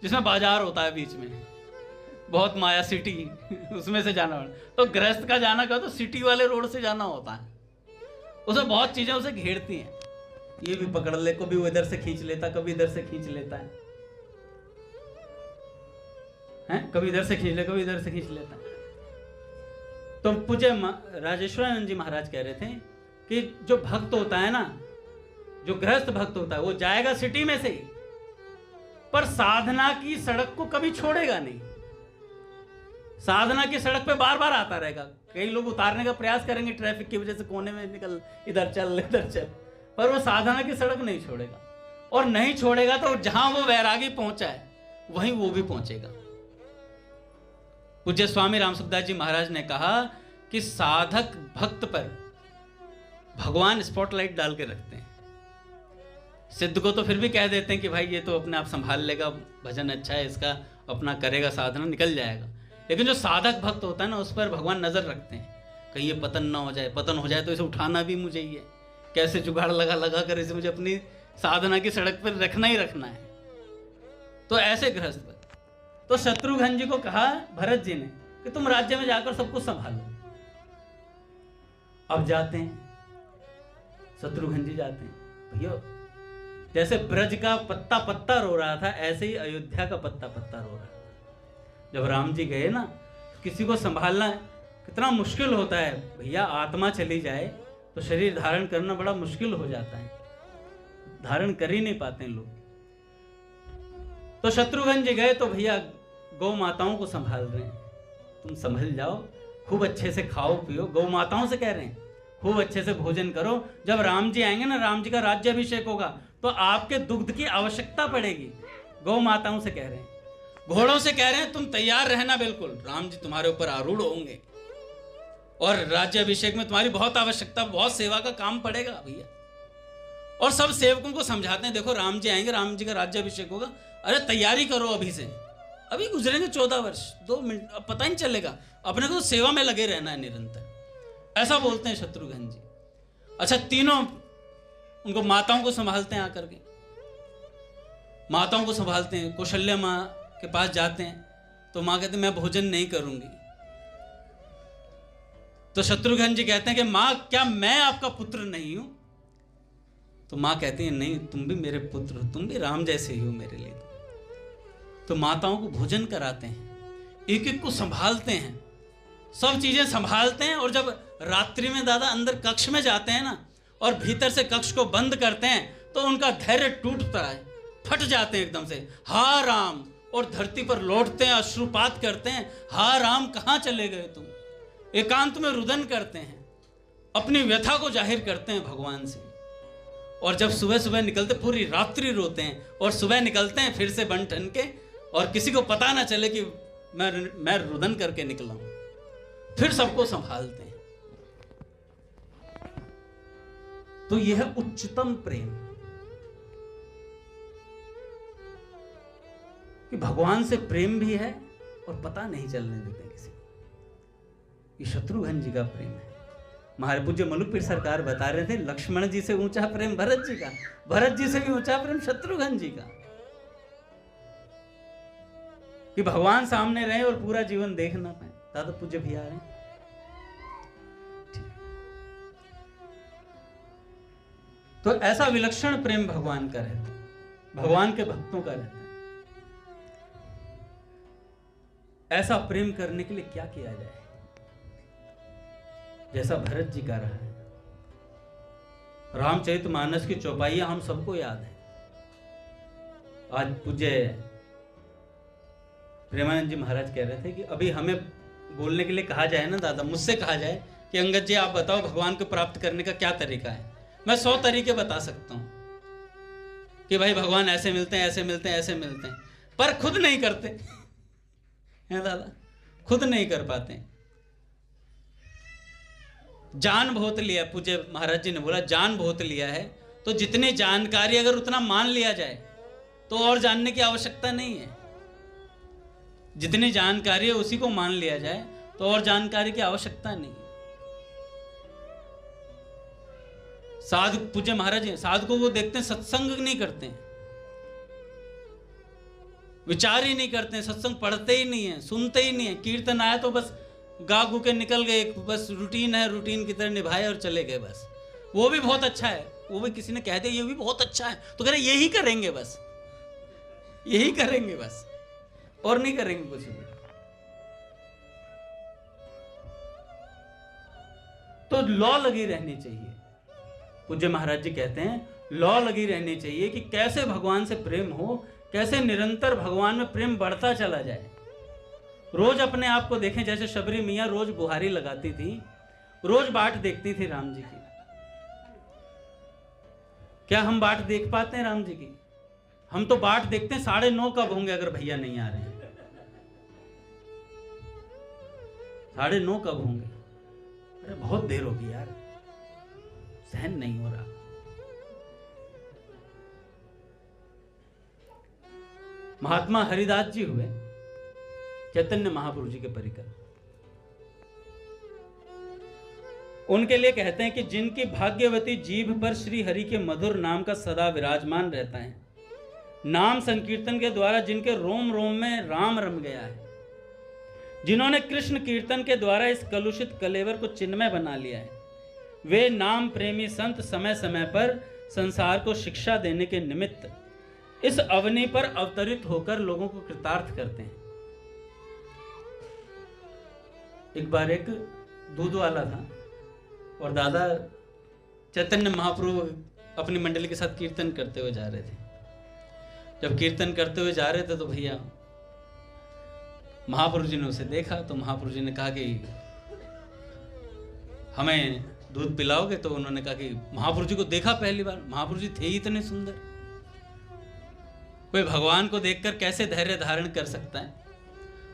जिसमें बाजार होता है बीच में, बहुत माया सिटी उसमें से जाना पड़ता। तो गृहस्थ का जाना का तो सिटी वाले रोड से जाना होता है, उसमें बहुत चीजें उसे घेरती हैं, ये भी पकड़ ले, कभी वो इधर से खींच लेता, कभी इधर से खींच लेता है, कभी इधर से खींच ले, कभी इधर से खींच लेता है। तो पूज्य राजेश्वरानंद जी महाराज कह रहे थे कि जो भक्त होता है ना, जो गृहस्थ भक्त होता है, वो जाएगा सिटी में से ही, पर साधना की सड़क को कभी छोड़ेगा नहीं। साधना की सड़क पे बार बार आता रहेगा। कई लोग उतारने का प्रयास करेंगे ट्रैफिक की वजह से, कोने में निकल, इधर चल इधर चल, पर वो साधना की सड़क नहीं छोड़ेगा। और नहीं छोड़ेगा तो जहां वो वैरागी पहुंचा है वहीं वो भी पहुंचेगा। पूज्य स्वामी रामसुखदास जी महाराज ने कहा कि साधक भक्त पर भगवान स्पॉटलाइट डाल के रखते हैं। सिद्ध को तो फिर भी कह देते हैं कि भाई ये तो अपने आप संभाल लेगा, भजन अच्छा है इसका, अपना करेगा साधना, निकल जाएगा। लेकिन जो साधक भक्त होता है ना, उस पर भगवान नजर रखते हैं, कहीं ये पतन ना हो जाए, पतन हो जाए तो इसे उठाना भी मुझे ही है, कैसे जुगाड़ लगा कर इसे मुझे अपनी साधना की सड़क पर रखना ही रखना है। तो ऐसे गृहस्थ पर तो शत्रुघ्न जी को कहा भरत जी ने कि तुम राज्य में जाकर सब कुछ संभालो। अब जाते हैं, शत्रुघ्न जी जाते हैं। भैया जैसे ब्रज का पत्ता पत्ता रो रहा था, ऐसे ही अयोध्या का पत्ता पत्ता रो रहा था। जब राम जी गए ना, किसी को संभालना कितना मुश्किल होता है भैया। आत्मा चली जाए तो शरीर धारण करना बड़ा मुश्किल हो जाता है, धारण कर ही नहीं पाते लोग। तो शत्रुघ्न जी गए तो भैया गौ माताओं को संभाल रहे हैं, तुम संभल जाओ, खूब अच्छे से खाओ पियो। गौ माताओं से कह रहे हैं खूब अच्छे से भोजन करो। जब राम जी आएंगे ना, राम जी का राज्याभिषेक होगा, तो आपके दुग्ध की आवश्यकता पड़ेगी। गौ माताओं से कह रहे हैं, घोड़ों से कह रहे हैं, तुम तैयार रहना बिल्कुल, राम जी तुम्हारे ऊपर आरूढ़ होंगे और राज्याभिषेक में तुम्हारी बहुत आवश्यकता, बहुत सेवा का काम पड़ेगा भैया। और सब सेवकों को समझाते हैं, देखो राम जी आएंगे, राम जी का राज्याभिषेक होगा, अरे तैयारी करो अभी से, अभी गुजरेंगे 14 वर्ष, 2 मिनट, अब पता ही नहीं चलेगा, अपने को तो सेवा में लगे रहना है निरंतर, ऐसा बोलते हैं शत्रुघ्न जी। अच्छा, तीनों उनको माताओं को संभालते हैं, आकर के माताओं को संभालते हैं। कौशल्या माँ के पास जाते हैं तो माँ कहते हैं मैं भोजन नहीं करूंगी। तो शत्रुघ्न जी कहते हैं कि माँ, क्या मैं आपका पुत्र नहीं हूं? तो माँ कहती है नहीं, तुम भी मेरे पुत्र हो, तुम भी राम जैसे ही हो मेरे लिए। तो माताओं को भोजन कराते हैं, एक एक को संभालते हैं, सब चीजें संभालते हैं। और जब रात्रि में दादा अंदर कक्ष में जाते हैं ना, और भीतर से कक्ष को बंद करते हैं, तो उनका धैर्य टूटता है, फट जाते हैं एकदम से, हा राम, और धरती पर लौटते हैं, अश्रुपात करते हैं, हा राम कहाँ चले गए तुम। एकांत में रुदन करते हैं, अपनी व्यथा को जाहिर करते हैं भगवान से। और जब सुबह सुबह निकलते, पूरी रात्रि रोते हैं, और सुबह निकलते हैं फिर से बन ठन के, और किसी को पता ना चले कि मैं रुदन करके निकला हूं। फिर सबको संभालते हैं। तो यह है उच्चतम प्रेम, कि भगवान से प्रेम भी है और पता नहीं चलने देते किसी को। ये शत्रुघ्न जी का प्रेम है। हमारे पूज्य मलुकपीर सरकार बता रहे थे, लक्ष्मण जी से ऊंचा प्रेम भरत जी का, भरत जी से भी ऊंचा प्रेम शत्रुघ्न जी का। कि भगवान सामने रहे और पूरा जीवन देख ना पाए। दादा पूज्य भी आ रहे हैं। तो ऐसा विलक्षण प्रेम भगवान का रहता है, भगवान के भक्तों का रहता है। ऐसा प्रेम करने के लिए क्या किया जाए, जैसा भरत जी का रहा है। रामचरितमानस की चौपाइयां हम सबको याद है। आज पूज्य प्रेमानंद जी महाराज कह रहे थे कि अभी हमें बोलने के लिए कहा जाए ना दादा, मुझसे कहा जाए कि अंगद जी आप बताओ भगवान को प्राप्त करने का क्या तरीका है, मैं 100 तरीके बता सकता हूं कि भाई भगवान ऐसे मिलते हैं, ऐसे मिलते हैं, ऐसे मिलते हैं, पर खुद नहीं करते हैं दादा, खुद नहीं कर पाते। जान बहुत लिया, पूज्य महाराज जी ने बोला जान बहुत लिया है, तो जितनी जानकारी अगर उतना मान लिया जाए तो और जानने की आवश्यकता नहीं है। जितनी जानकारी है उसी को मान लिया जाए तो और जानकारी की आवश्यकता नहीं है। साधु, पूज्य महाराज साधु को देखते हैं सत्संग नहीं करते हैं, विचार ही नहीं करते हैं, सत्संग पढ़ते ही नहीं है, सुनते ही नहीं है। कीर्तन आया तो बस गा गु के निकल गए, बस रूटीन है, रूटीन की तरह निभाए और चले गए बस। वो भी बहुत अच्छा है, वो भी किसी ने कह दिया ये भी बहुत अच्छा है तो कह रहे यही करेंगे, बस यही करेंगे बस, और नहीं करेंगे कुछ भी। तो लॉ लगी रहनी चाहिए। पूज्य महाराज जी कहते हैं लॉ लगी रहनी चाहिए कि कैसे भगवान से प्रेम हो, कैसे निरंतर भगवान में प्रेम बढ़ता चला जाए। रोज अपने आप को देखें, जैसे शबरी मियाँ रोज बुहारी लगाती थी, रोज बाट देखती थी राम जी की। क्या हम बाट देख पाते हैं राम जी की? हम तो बाट देखते हैं 9:30 कब होंगे अगर भैया नहीं आ रहे हैं, 9:30 कब होंगे, अरे बहुत देर होगी यार, सहन नहीं हो रहा। महात्मा हरिदास जी हुए चैतन्य महाप्रभु जी के परिकर, उनके लिए कहते हैं कि जिनकी भाग्यवती जीभ पर श्री हरि के मधुर नाम का सदा विराजमान रहता है, नाम संकीर्तन के द्वारा जिनके रोम रोम में राम रम गया है, जिन्होंने कृष्ण कीर्तन के द्वारा इस कलुषित कलेवर को चिन्मय बना लिया है, वे नाम प्रेमी संत समय समय पर संसार को शिक्षा देने के निमित्त इस अवनी पर अवतरित होकर लोगों को कृतार्थ करते हैं। एक बार एक दूध वाला था और दादा चैतन्य महाप्रभु अपनी मंडली के साथ कीर्तन करते हुए जा रहे थे। जब कीर्तन करते हुए जा रहे थे तो भैया महाप्रभु जी ने उसे देखा, तो महाप्रभु जी ने कहा कि हमें दूध पिलाओगे? तो उन्होंने कहा कि महाप्रभु जी को देखा पहली बार, महाप्रभु जी थे ही इतने सुंदर, कोई भगवान को देखकर कैसे धैर्य धारण कर सकता है।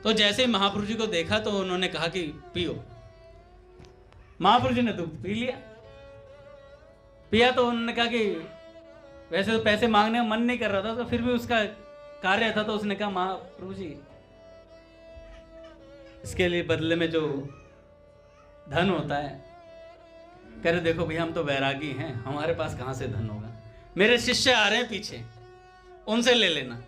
तो जैसे ही महाप्रभु जी को देखा तो उन्होंने कहा कि पियो। महाप्रभु जी ने दूध पी लिया। पिया तो उन्होंने कहा कि वैसे तो पैसे मांगने का मन नहीं कर रहा था, तो फिर भी उसका कार्य था, तो उसने कहा महाप्रभु जी इसके लिए बदले में जो धन होता है, कह रहे देखो भैया हम तो वैरागी हैं, हमारे पास कहां से धन होगा, मेरे शिष्य आ रहे हैं पीछे, उनसे ले लेना।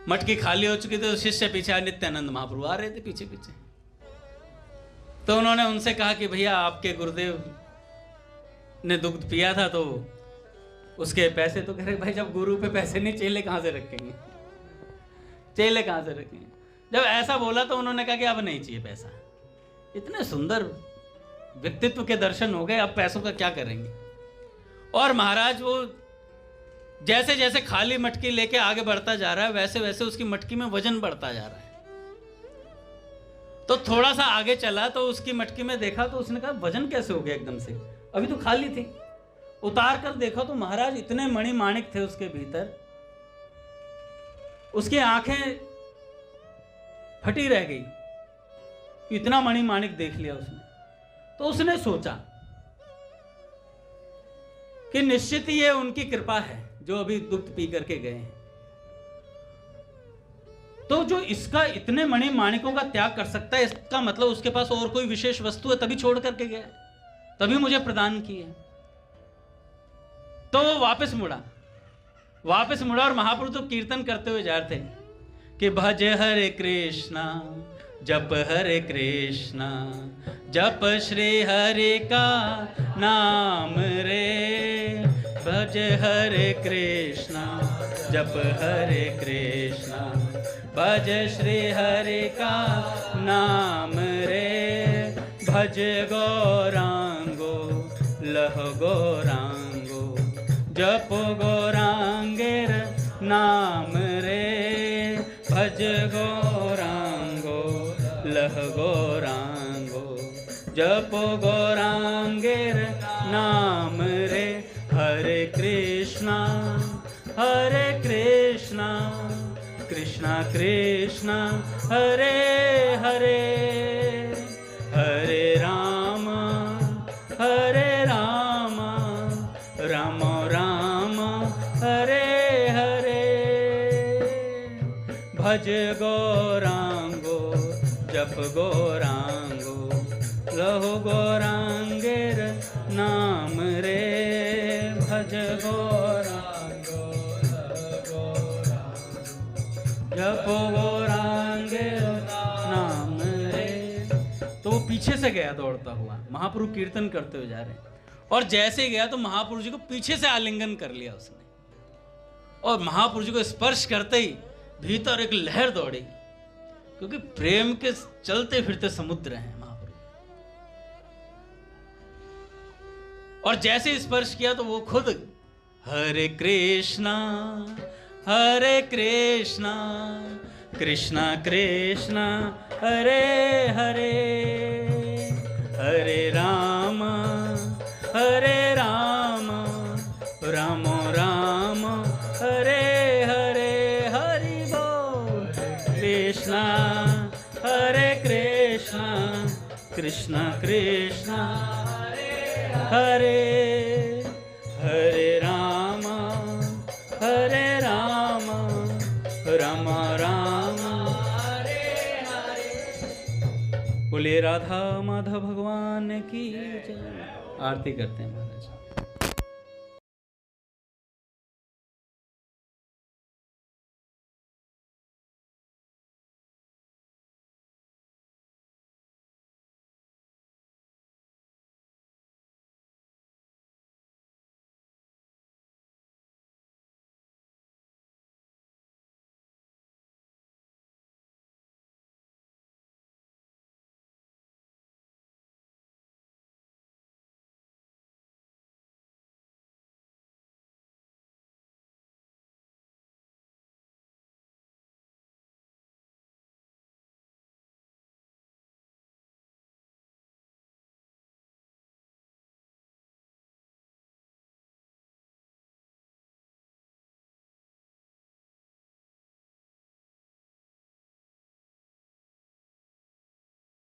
मटकी खाली हो चुकी थी तो शिष्य पीछे आ, नित्यानंद महाप्रभु आ रहे थे पीछे पीछे। तो उन्होंने उनसे कहा कि भैया आपके गुरुदेव ने दुग्ध पिया था तो उसके पैसे। तो कह रहे भाई जब गुरु पे पैसे नहीं, चेले कहां से रखेंगे, चेले कहां से रखेंगे। जब ऐसा बोला तो उन्होंने कहा कि अब नहीं चाहिए पैसा, इतने सुंदर व्यक्तित्व के दर्शन हो गए, अब पैसों का क्या करेंगे। और महाराज वो जैसे जैसे खाली मटकी लेके आगे बढ़ता जा रहा है, वैसे वैसे उसकी मटकी में वजन बढ़ता जा रहा है। तो थोड़ा सा आगे चला तो उसकी मटकी में देखा तो उसने कहा वजन कैसे हो गया एकदम से, अभी तो खाली थी। उतार कर देखा तो महाराज इतने मणि माणिक थे उसके भीतर, उसकी आंखें फटी रह गई, इतना मणि माणिक देख लिया उसने। तो उसने सोचा कि निश्चित ही ये उनकी कृपा है जो अभी दुग्ध पी करके गए हैं। तो जो इसका इतने मणि माणिकों का त्याग कर सकता है, इसका मतलब उसके पास और कोई विशेष वस्तु है, तभी छोड़ करके गया, तभी मुझे प्रदान की है। तो वो वापस मुड़ा और महाप्रभु तो कीर्तन करते हुए जा रहे थे कि भज हरे कृष्णा जप हरे कृष्णा, जप श्री हरि का नाम रे। भज हरे कृष्णा जप हरे कृष्णा, भज श्री हरि का नाम रे। भज गौरांगो लह गौरांगो, जप गौरांगेर नाम रे। भज गौरांगो लह गौरांगो, जप गौरांगेर नाम रे। हरे कृष्णा कृष्णा कृष्णा हरे हरे, हरे राम राम राम हरे हरे। भज गौरांगो जप गौरांगो, लहो गौरांगेर नाम रे। भज गौरांगो जप गौरांगेर नाम रे। तो वो पीछे से गया दौड़ता हुआ, महाप्रभु कीर्तन करते हुए जा रहे हैं, और जैसे ही गया तो महाप्रभु जी को पीछे से आलिंगन कर लिया उसने, और महाप्रभु जी को स्पर्श करते ही भीतर एक लहर दौड़ी, क्योंकि प्रेम के चलते फिरते समुद्र हैं महाप्रभु। और जैसे ही स्पर्श किया तो वो खुद हरे कृष्णा कृष्णा कृष्णा हरे हरे, हरे राम राम राम हरे हरे। हरि बोल। कृष्णा हरे कृष्णा कृष्णा कृष्णा हरे हरे राम राम राम हरे हरे। बोले राधा माधव भगवान की जय। आरती करते हैं महाराज।